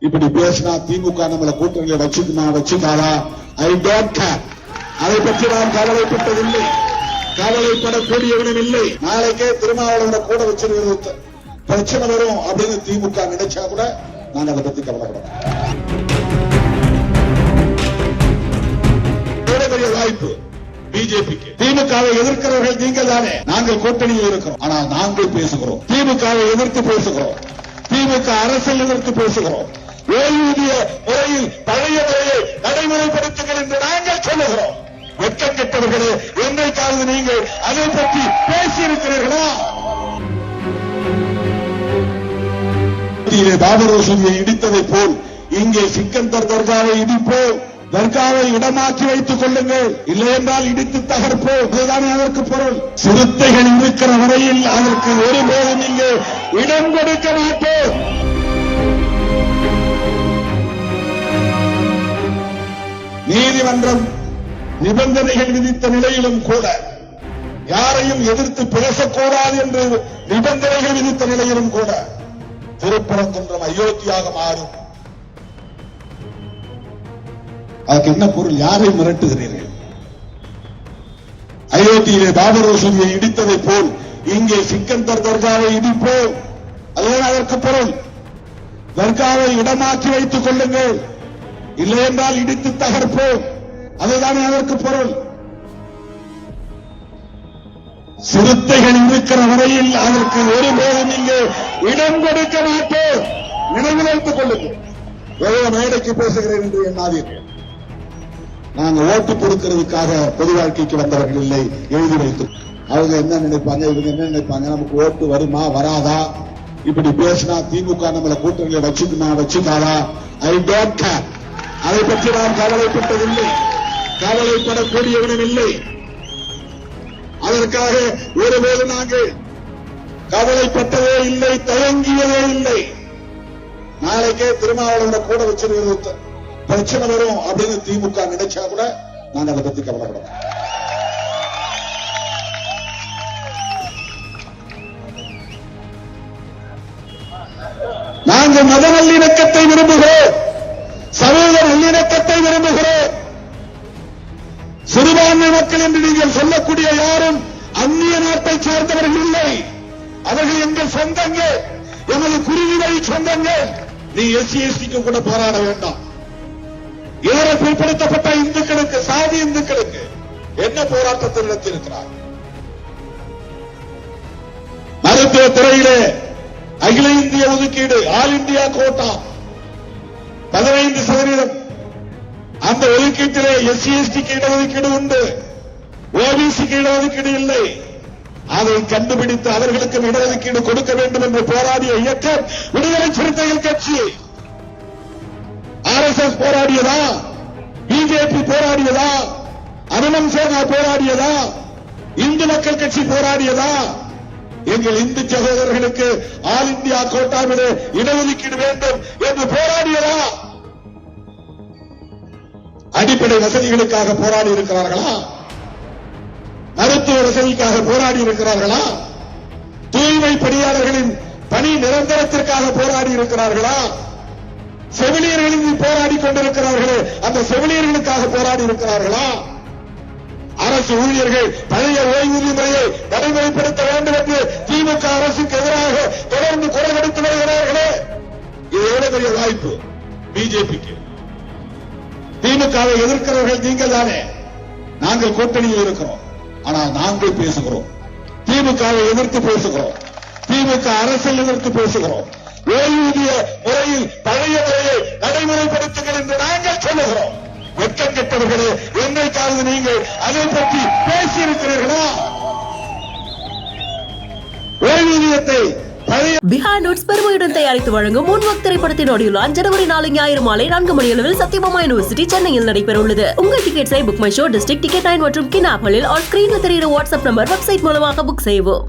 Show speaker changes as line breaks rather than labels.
இப்படி பேசினா திமுக நம்மளை கூட்டணியில வச்சுக்காதா? I don't care. அதை பற்றி நான் கவலைப்பட்டதில்லை, கவலைப்படக்கூடியவனும் இல்லை. நாளைக்கே திருமாவளவனை கூட வச்சிருக்கிறது பிரச்சனை வரும் அப்படின்னு திமுக நினைச்சா கூட நான் அதை பத்தி கவலைப்பட வாய்ப்பு பிஜேபிக்கு. திமுகவை எதிர்க்கிறவர்கள் நீங்கள் தானே. நாங்கள் கூட்டணியில் இருக்கிறோம், ஆனால் நாங்கள் பேசுகிறோம். திமுகவை எதிர்த்து பேசுகிறோம், திமுக அரசை எதிர்த்து பேசுகிறோம். ஓய்வூதிய முறையில் பழைய முறையை நடைமுறைப்படுத்துங்கள் என்று நாங்கள் சொல்லுகிறோம். வெட்கம் கெட்டவர்களே, என்றைக்காவது நீங்கள் அதை பற்றி பேசியிருக்கிறீர்களா? பாபர் மசூதியை இடித்ததை போல் இங்கே சிக்கந்தர் தர்காவை இடிப்போம், தர்காவை இடமாற்றி வைத்துக் கொள்ளுங்கள், இல்லை என்றால் இடித்து தகர்ப்போம். அதுதானே அதற்கு பொருள். சிறுத்தைகள் இருக்கிற வரையில் அதற்கு ஒருபோதும் இங்கே இடம் கொடுக்க மாட்டோம். நீதிமன்றம் நிபந்தனைகள் விதித்த நிலையிலும் கூட, யாரையும் எதிர்த்து பேசக்கூடாது என்று நிபந்தனைகள் விதித்த நிலையிலும் கூட திருப்பரங்குன்றம் அயோத்தியாக மாறும். அதுக்கு என்ன பொருள்? யாரை மிரட்டுகிறீர்கள்? அயோத்தியிலே பாபர் மசூதியை இடித்ததை போல் இங்கே சிக்கந்தர் தர்காவை இடிப்போம், அதுதான் அதற்கு பொருள். தர்காவை இடமாற்றி வைத்துக் கொள்ளுங்கள், இல்லை என்றால் இடித்து தகர்ப்போம், அதுதானே அதற்கு பொருள். சிறுத்தைகள் இருக்கிற வரையில் அதற்கு ஒருபோதும் இங்கே இடம் கொடுக்க மாட்டோம். நினைவில் வைத்துக் கொள்ளுங்கள். ஏதோ மேடைக்கு பேசுகிறேன் என்று எண்ணாதீர்கள். நாங்கள் ஓட்டு கொடுக்கிறதுக்காக பொது வாழ்க்கைக்கு வந்தவர்கள் இல்லை. எழுதி வைத்து அவங்க என்ன நினைப்பாங்க, இவங்க என்ன நினைப்பாங்க, நமக்கு ஓட்டு வருமா வராதா? இப்படி பேசினா திமுக நம்மளை கூட்டணியில வச்சுக்காதா? I don't care. அதை பற்றி நான் கவலைப்பட்டதில்லை, கவலைப்படக்கூடியவனும் இல்லை. அதற்காக ஒருவேளை நாங்கள் கவலைப்பட்டதே இல்லை, தயங்கியதே இல்லை. நாளைக்கே திருமாவளவனை கூட வச்சிருக்கிறது பிரச்சனை வரும் அப்படின்னு திமுக நினைச்சா கூட நான் அதை பத்தி கவலைப்பட. நாங்கள் மத நல்லிணக்கத்தை விரும்புகிறோம், சமூக நல்லிணக்கத்தை விரும்புகிறோம். சிறுபான்மை மக்கள் என்று நீங்கள் சொல்லக்கூடிய யாரும் அந்நிய நாட்டை சார்ந்தவர்கள் இல்லை. அவர்கள் எங்கள் சொந்தங்கள், எமது குருவினை சொந்தங்கள். நீ எஸ்சி எஸ்டிக்கு கூட போராட வேண்டாம். இதர பிற்படுத்தப்பட்ட இந்துக்களுக்கு, சாதி இந்துக்களுக்கு என்ன போராட்டத்தில் நடத்தியிருக்கிறார்? மருத்துவ துறையிலே அகில இந்திய ஒதுக்கீடு, ஆல் இந்தியா கோட்டா 15%. அந்த ஒதுக்கீட்டிலே எஸ்சி எஸ்டிக்கு இடஒதுக்கீடு உண்டு, ஓபிசிக்கு இடஒதுக்கீடு இல்லை. அதை கண்டுபிடித்து அவர்களுக்கும் இடஒதுக்கீடு கொடுக்க வேண்டும் என்று போராடிய இயக்கம் விடுதலை சிறுத்தைகள் கட்சி. RSS போராடியதா? பிஜேபி போராடியதா? அனுமன் சேனா போராடியதா? இந்து மக்கள் கட்சி போராடியதா? எங்கள் இந்து சகோதரர்களுக்கு ஆல் இந்தியா கோட்டாவிலே இடஒதுக்கீடு வேண்டும் என்று போராடியதா? அடிப்படை வசதிகளுக்காக போராடி இருக்கிறார்களா? மருத்துவ வசதிக்காக போராடி இருக்கிறார்களா? தூய்மை பணியாளர்களின் பணி நிரந்தரத்திற்காக போராடி இருக்கிறார்களா? செவிலியர்களின் போராடி கொண்டிருக்கிறார்களே, அந்த செவிலியர்களுக்காக போராடி இருக்கிறார்களா? அரசு ஊழியர்கள் பழைய ஓய்வூதிய முறையை நடைமுறைப்படுத்த வேண்டும் என்று திமுக அரசுக்கு எதிராக தொடர்ந்து குரல் கொடுத்து வருகிறார்களே. இது எவ்வளவு பெரிய வாய்ப்பு பிஜேபிக்கு. திமுகவை எதிர்க்கிறவர்கள் நீங்கள் தானே. நாங்கள் கூட்டணியில் இருக்கிறோம், ஆனால் நாங்கள் பேசுகிறோம். திமுகவை எதிர்த்து பேசுகிறோம், திமுக அரசை எதிர்த்து பேசுகிறோம். ஓய்வூதிய முறையில் பழைய முறையை நடைமுறைப்படுத்துங்கள் என்று நாங்கள் சொல்லுகிறோம். வெட்கம் கெட்டவர்களே, என்றைக்காவது நீங்கள் அதை பற்றி பேசியிருக்கிறீர்களா? ஓய்வூதியத்தை
பிஹார் நோட்ஸ் பெருமையுடன் தயாரித்து வழங்கும் முன்வக் திரைப்படத்தின் ஆடியோ லான்ச் ஜனவரி 4 ஞாயிறு மாலை 4 மணியளவில் சத்யபாமா யூனிவர்சிட்டி சென்னையில் நடைபெற உள்ளது. உங்கள் டிக்கெட்ஸை book my show, district ticket 9 மற்றும் கின் ஆப்களில் ஆன் ஸ்கிரீன்ல தெரிகிற வாட்ஸ்அப் நம்பர், வெப்சைட் மூலமாக புக் செய்வோம்.